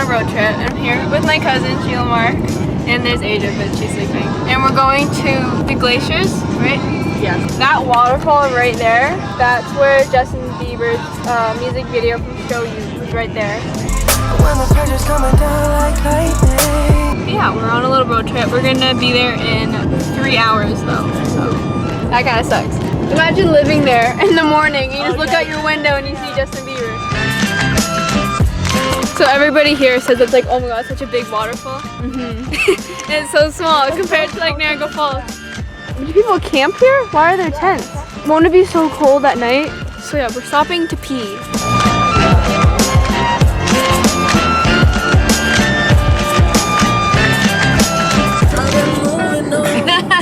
a road trip. I'm here with my cousin, Sheila Mark, and there's Asia, but she's sleeping. And we're going to the glaciers, right? Yeah. That waterfall right there, that's where Justin Bieber's music video from Show You was right there. When the pressure's coming down like lightning. Yeah, we're on a little road trip. We're gonna be there in 3 hours though, so that kind of sucks. Imagine living there in the morning and you just look out your window and you see Justin Bieber. So everybody here says it's like, oh my god, it's such a big waterfall. And it's so small compared to like Niagara Falls. Do people camp here? Why are there tents? Won't it be so cold at night? So yeah, we're stopping to pee.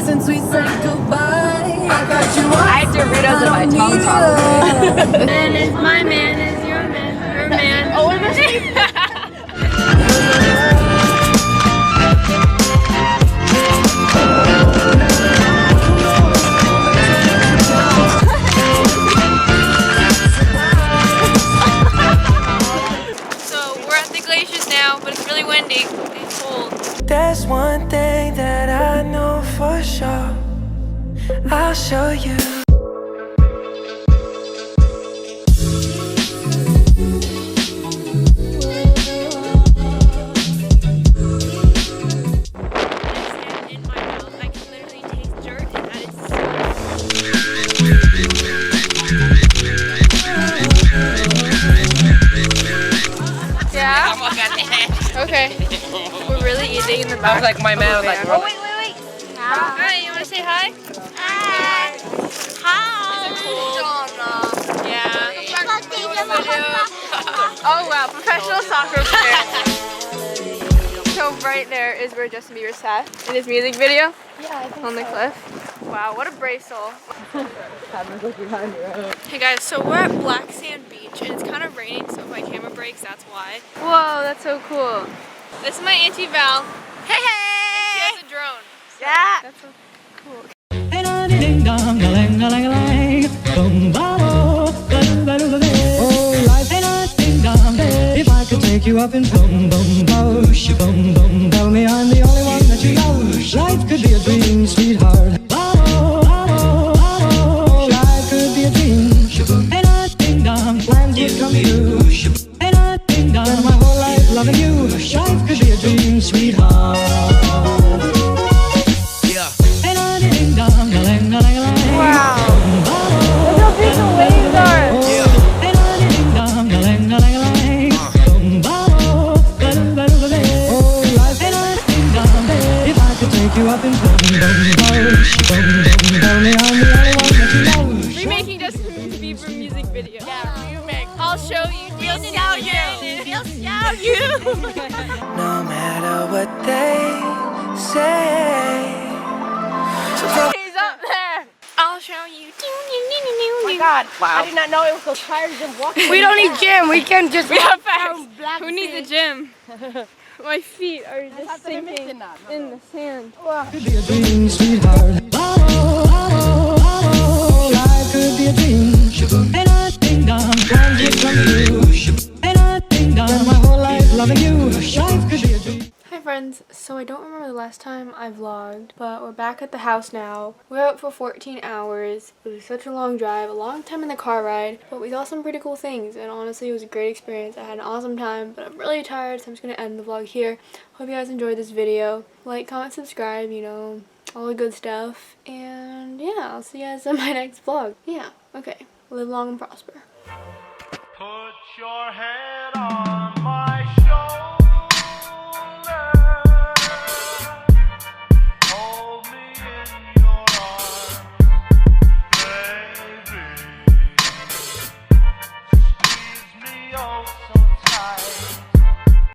Since we said goodbye, I had Doritos in my tongue probably. Man is my man is your man, her man. Oh, what am I saying? So we're at the glaciers now, but it's really windy and cold. there's one thing that I know for sure. I'll show you. Okay. We're really eating in the back. I was like, my man was like, oh, wait. Hi, you want to say hi? Hi. Hi. Chaunna. Yeah. Oh, wow. Professional soccer player. So right there is where Justin Bieber sat in his music video. Yeah, I think on the cliff. Wow, what a brave soul. Hey guys, so we're at Black Sand Beach and it's kind of raining, so if my camera breaks, that's why. Whoa, that's so cool. This is my Auntie Val. Hey, hey! She has a drone. So yeah. That's so cool. If I could take you up in boom boom bosh, boom boom, tell me I'm the only one that you know. Life could be a dream, sweetheart. Life could be a dream. And I ding dong, plans would come true. And I ding dong, spend my whole life loving you. Life could be a dream, sweetheart. Yeah. And I ding dong, wow. Look how big the waves are. You up in remaking Justin Bieber music video. Yeah, remake. I'll show you. We'll show you. We'll show you. No matter what they say. He's up there. I'll show you. Oh my god. Wow. I did not know it was so tired of walking. We don't need gym. We can just walk down Black. Who needs a gym? My feet are just sinking in the sand. Wow. Could be a dream, sweetheart. Life could be a dream. And I ding dong, plans would come true. And I ding dong, my whole life loving you. Life could be a dream. Hi friends, so I don't remember the last time I vlogged, but we're back at the house now. We were out for 14 hours. It was such a long drive, a long time in the car ride, but we saw some pretty cool things, and honestly it was a great experience. I had an awesome time, but I'm really tired, so I'm just going to end the vlog here. Hope you guys enjoyed this video. Like, comment, subscribe, you know, all the good stuff, and yeah, I'll see you guys in my next vlog. Yeah, okay. Live long and prosper. Put your hand